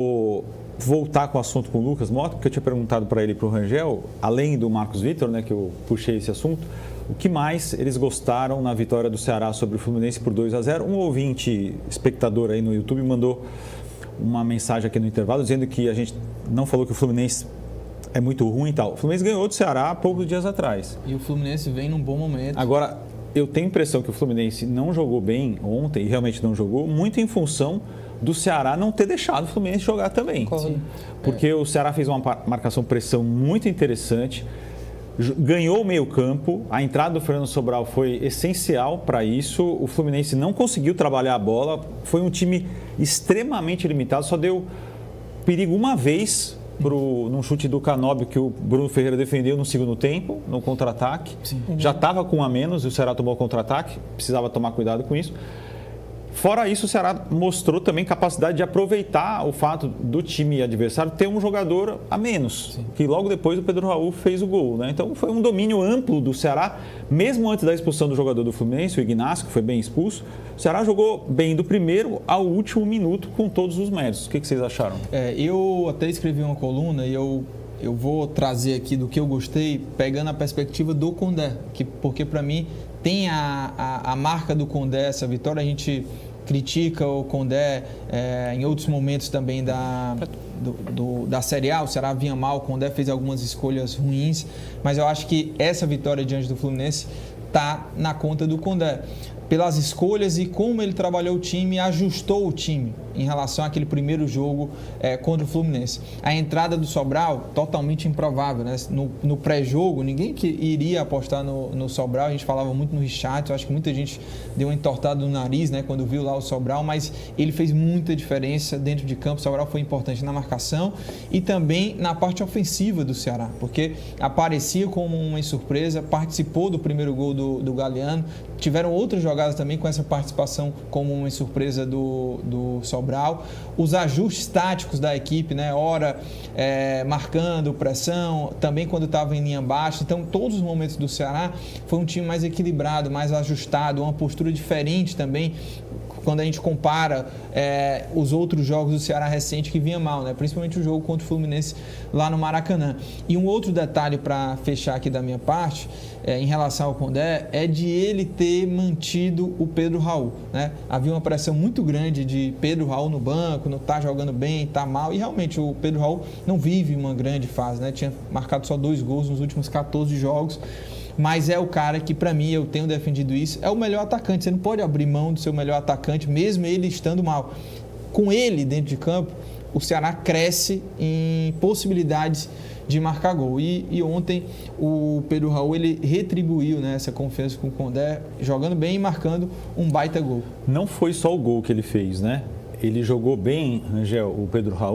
Vou voltar com o assunto com o Lucas Mota, porque eu tinha perguntado para ele e para o Rangel, além do Marcos Vitor, né, que eu puxei esse assunto, o que mais eles gostaram na vitória do Ceará sobre o Fluminense por 2-0. Um ouvinte, espectador aí no YouTube, mandou uma mensagem aqui no intervalo dizendo que a gente não falou que o Fluminense é muito ruim e tal. O Fluminense ganhou do Ceará há poucos dias atrás. E o Fluminense vem num bom momento. Agora, eu tenho a impressão que o Fluminense não jogou bem ontem, e realmente não jogou, muito em função do Ceará não ter deixado o Fluminense jogar também. Sim. Porque o Ceará fez uma marcação-pressão muito interessante, ganhou o meio-campo, a entrada do Fernando Sobral foi essencial para isso, o Fluminense não conseguiu trabalhar a bola, foi um time extremamente limitado, só deu perigo uma vez num chute do Canóbio que o Bruno Ferreira defendeu no segundo tempo, no contra-ataque. Já estava com um a menos e o Ceará tomou o contra-ataque, precisava tomar cuidado com isso. Fora isso, o Ceará mostrou também capacidade de aproveitar o fato do time adversário ter um jogador a menos, que logo depois o Pedro Raul fez o gol, né? Então foi um domínio amplo do Ceará, mesmo antes da expulsão do jogador do Fluminense, o Ignacio, que foi bem expulso. O Ceará jogou bem do primeiro ao último minuto com todos os méritos. O que vocês acharam? Eu até escrevi uma coluna e eu vou trazer aqui do que eu gostei, pegando a perspectiva do Condé, porque para mim tem a marca do Condé, essa vitória. A gente critica o Condé em outros momentos também da Série A. O Ceará vinha mal, o Condé fez algumas escolhas ruins, mas eu acho que essa vitória diante do Fluminense está na conta do Condé, pelas escolhas e como ele trabalhou o time, ajustou o time em relação àquele primeiro jogo contra o Fluminense. A entrada do Sobral, totalmente improvável, né? No pré-jogo, ninguém que iria apostar no Sobral. A gente falava muito no Richard, eu acho que muita gente deu uma entortada no nariz, né, quando viu lá o Sobral, mas ele fez muita diferença dentro de campo. O Sobral foi importante na marcação e também na parte ofensiva do Ceará, porque aparecia como uma surpresa, participou do primeiro gol do Galeano. Tiveram outras jogadas também com essa participação como uma surpresa do Sobral. Os ajustes táticos da equipe, né? Ora marcando pressão, também quando estava em linha baixa. Então, todos os momentos do Ceará foi um time mais equilibrado, mais ajustado, uma postura diferente também quando a gente compara os outros jogos do Ceará recente que vinha mal, né? Principalmente o jogo contra o Fluminense lá no Maracanã. E um outro detalhe para fechar aqui da minha parte, em relação ao Condé, é de ele ter mantido o Pedro Raul, né? Havia uma pressão muito grande de Pedro Raul no banco, não está jogando bem, está mal, e realmente o Pedro Raul não vive uma grande fase, né? Tinha marcado só 2 gols nos últimos 14 jogos, mas é o cara que, para mim, eu tenho defendido isso, é o melhor atacante. Você não pode abrir mão do seu melhor atacante, mesmo ele estando mal. Com ele dentro de campo, o Ceará cresce em possibilidades de marcar gol. E ontem o Pedro Raul, ele retribuiu, né, essa confiança com o Condé, jogando bem e marcando um baita gol. Não foi só o gol que ele fez, né? Ele jogou bem, Rangel, o Pedro Raul.